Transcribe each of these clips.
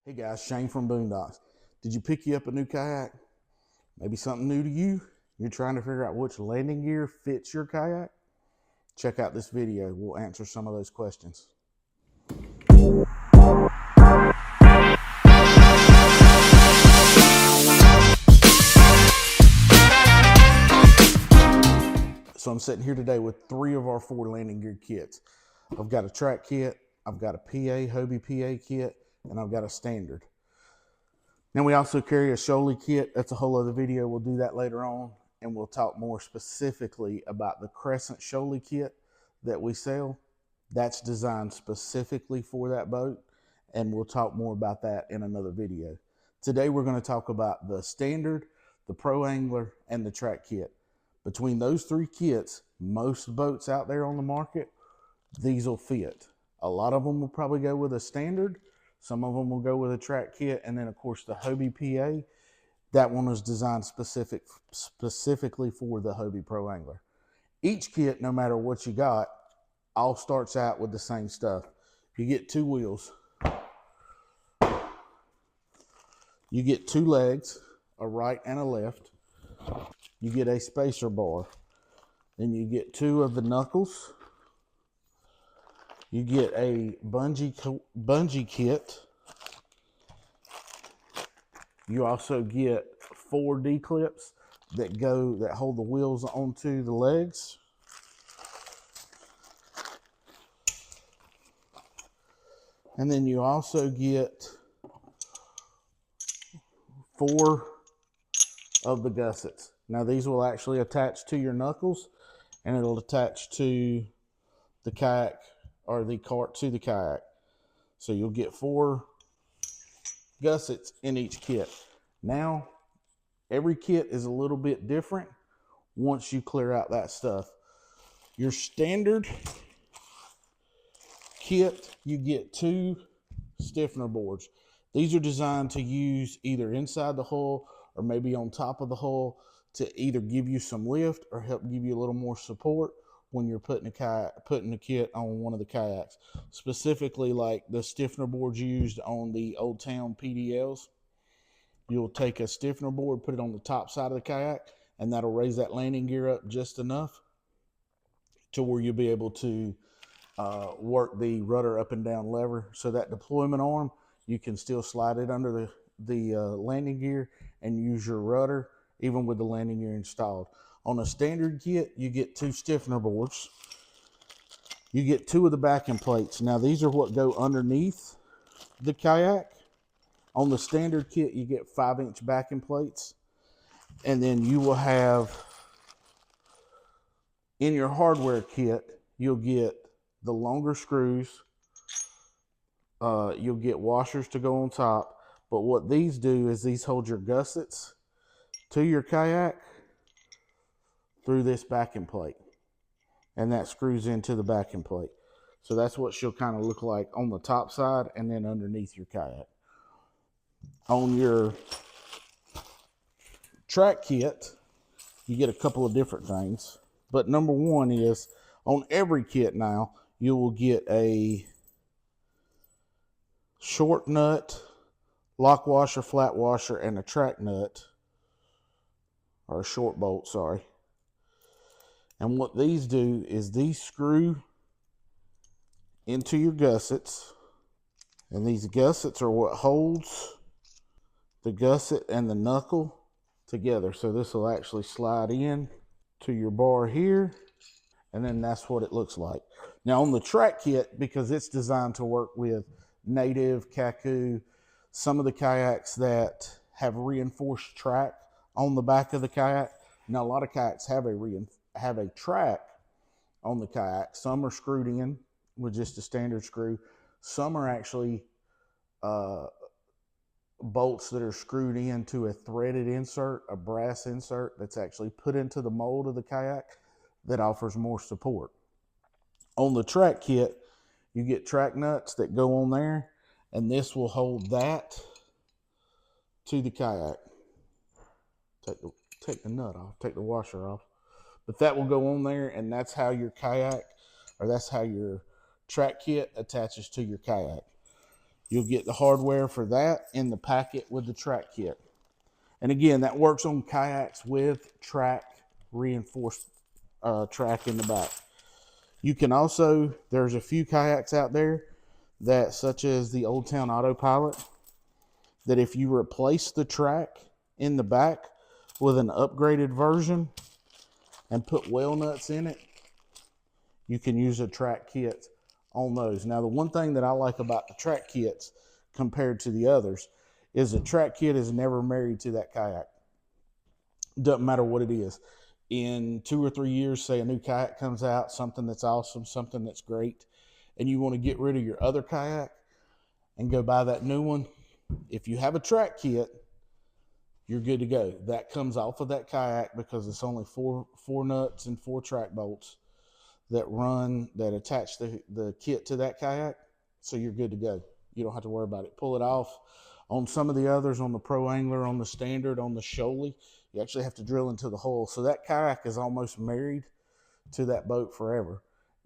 Hey guys, Shane from Boonedox. Did you pick you up a new kayak? Maybe something new to you? You're trying to figure out which landing gear fits your kayak? Check out this video. We'll answer some of those questions. So I'm sitting here today with 3 of our 4 landing gear kits. I've got a track kit, I've got a PA, Hobie PA kit, and I've got a standard. Now we also carry a shoalie kit. That's a whole other video. We'll do that later on, and we'll talk more specifically about the Crescent shoalie kit that we sell. That's designed specifically for that boat, and we'll talk more about that in another video. Today we're going to talk about the standard, the Pro Angler, and the track kit. Between those 3 kits, most boats out there on the market, these will fit. A lot of them will probably go with a standard. Some of them will go with a track kit. And then, of course, the Hobie PA, that one was designed specifically for the Hobie Pro Angler. Each kit, no matter what you got, all starts out with the same stuff. You get 2 wheels. You get 2 legs, a right and a left. You get a spacer bar. Then you get 2 of the knuckles. You get a bungee kit. You also get 4 D-clips that hold the wheels onto the legs. And then you also get 4 of the gussets. Now these will actually attach to your knuckles, and it'll attach to the kayak or the cart to the kayak. So you'll get 4 gussets in each kit. Now, every kit is a little bit different once you clear out that stuff. Your standard kit, you get 2 stiffener boards. These are designed to use either inside the hull or maybe on top of the hull to either give you some lift or help give you a little more support when you're putting the kit on one of the kayaks. Specifically, like the stiffener boards used on the Old Town PDLs. You'll take a stiffener board, put it on the top side of the kayak, and that'll raise that landing gear up just enough to where you'll be able to work the rudder up and down lever. So that deployment arm, you can still slide it under the landing gear and use your rudder even with the landing gear installed. On a standard kit, you get 2 stiffener boards. You get 2 of the backing plates. Now these are what go underneath the kayak. On the standard kit, you get 5-inch backing plates. And then you will have, in your hardware kit, you'll get the longer screws. You'll get washers to go on top. But what these do is these hold your gussets to your kayak through this backing plate. And that screws into the backing plate. So that's what she'll kind of look like on the top side and then underneath your kayak. On your track kit, you get a couple of different things. But number one is, on every kit now, you will get a short nut, lock washer, flat washer, and a track nut. Or a short bolt, sorry. And what these do is these screw into your gussets. And these gussets are what holds the gusset and the knuckle together. So this will actually slide in to your bar here. And then that's what it looks like. Now on the track kit, because it's designed to work with native, Kayak, some of the kayaks that have reinforced track on the back of the kayak. Now a lot of kayaks have a track on the kayak. Some are screwed in with just a standard screw. Some are actually bolts that are screwed into a threaded insert, a brass insert that's actually put into the mold of the kayak that offers more support. On the track kit, you get track nuts that go on there, and this will hold that to the kayak. Take the nut off, take the washer off. But that will go on there, and that's how your kayak, or that's how your track kit attaches to your kayak. You'll get the hardware for that in the packet with the track kit. And again, that works on kayaks with track, reinforced track in the back. You can also, there's a few kayaks out there that, such as the Old Town Autopilot, that if you replace the track in the back with an upgraded version and put whale nuts in it, you can use a track kit on those. Now, the one thing that I like about the track kits compared to the others is the track kit is never married to that kayak. Doesn't matter what it is. In 2 or 3 years, say a new kayak comes out, something that's awesome, something that's great, and you want to get rid of your other kayak and go buy that new one, if you have a track kit, you're good to go. That comes off of that kayak because it's only four nuts and 4 track bolts that attach the kit to that kayak, so you're good to go. You don't have to worry about it. Pull it off. On some of the others, on the Pro Angler, on the Standard, on the Shoaly, you actually have to drill into the hull. So that kayak is almost married to that boat forever.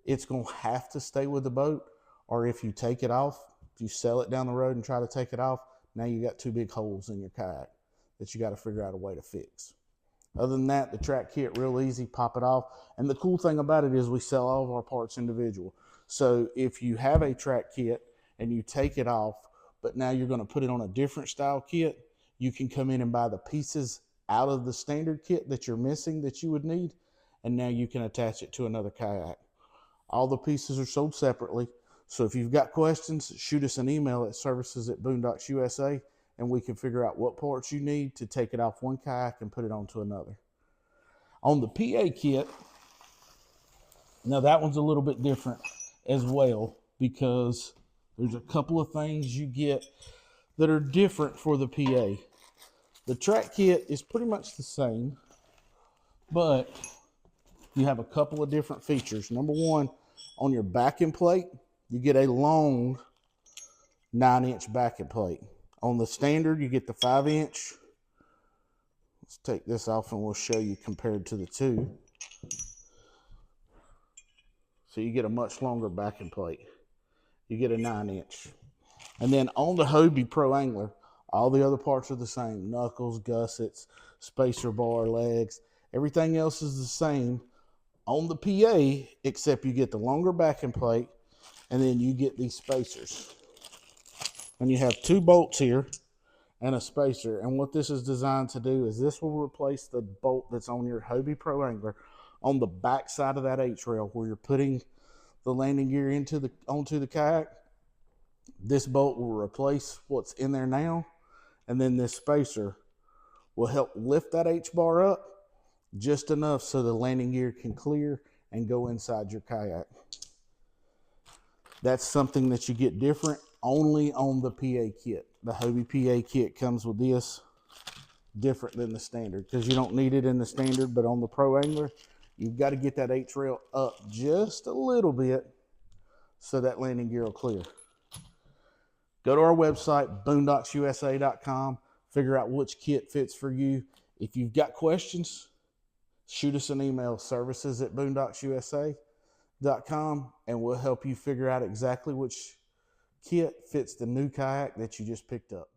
It's going to have to stay with the boat, or if you take it off, if you sell it down the road and try to take it off, now you got 2 big holes in your kayak that you got to figure out a way to fix. Other than that, the track kit, real easy, pop it off. And the cool thing about it is we sell all of our parts individual. So if you have a track kit and you take it off, but now you're going to put it on a different style kit, you can come in and buy the pieces out of the standard kit that you're missing that you would need, and now you can attach it to another kayak. All the pieces are sold separately. So if you've got questions, shoot us an email at services@Boonedox USA, and we can figure out what parts you need to take it off one kayak and put it onto another. On the PA kit, now that one's a little bit different as well, because there's a couple of things you get that are different for the PA. The track kit is pretty much the same, but you have a couple of different features. Number one, on your backing plate, you get a long 9-inch backing plate. On the Standard, you get the 5-inch. Let's take this off and we'll show you compared to the 2. So you get a much longer backing plate. You get a 9-inch. And then on the Hobie Pro Angler, all the other parts are the same. Knuckles, gussets, spacer bar, legs. Everything else is the same on the PA, except you get the longer backing plate, and then you get these spacers. And you have 2 bolts here and a spacer. And what this is designed to do is this will replace the bolt that's on your Hobie Pro Angler on the back side of that H-rail where you're putting the landing gear onto the kayak. This bolt will replace what's in there now, and then this spacer will help lift that H-bar up just enough so the landing gear can clear and go inside your kayak. That's something that you get different only on the PA kit. The Hobie PA kit comes with this, different than the Standard, because you don't need it in the Standard, but on the Pro Angler, you've got to get that H-rail up just a little bit so that landing gear will clear. Go to our website, boonedoxusa.com, figure out which kit fits for you. If you've got questions, shoot us an email, services@boonedoxusa.com, and we'll help you figure out exactly which kit fits the new kayak that you just picked up.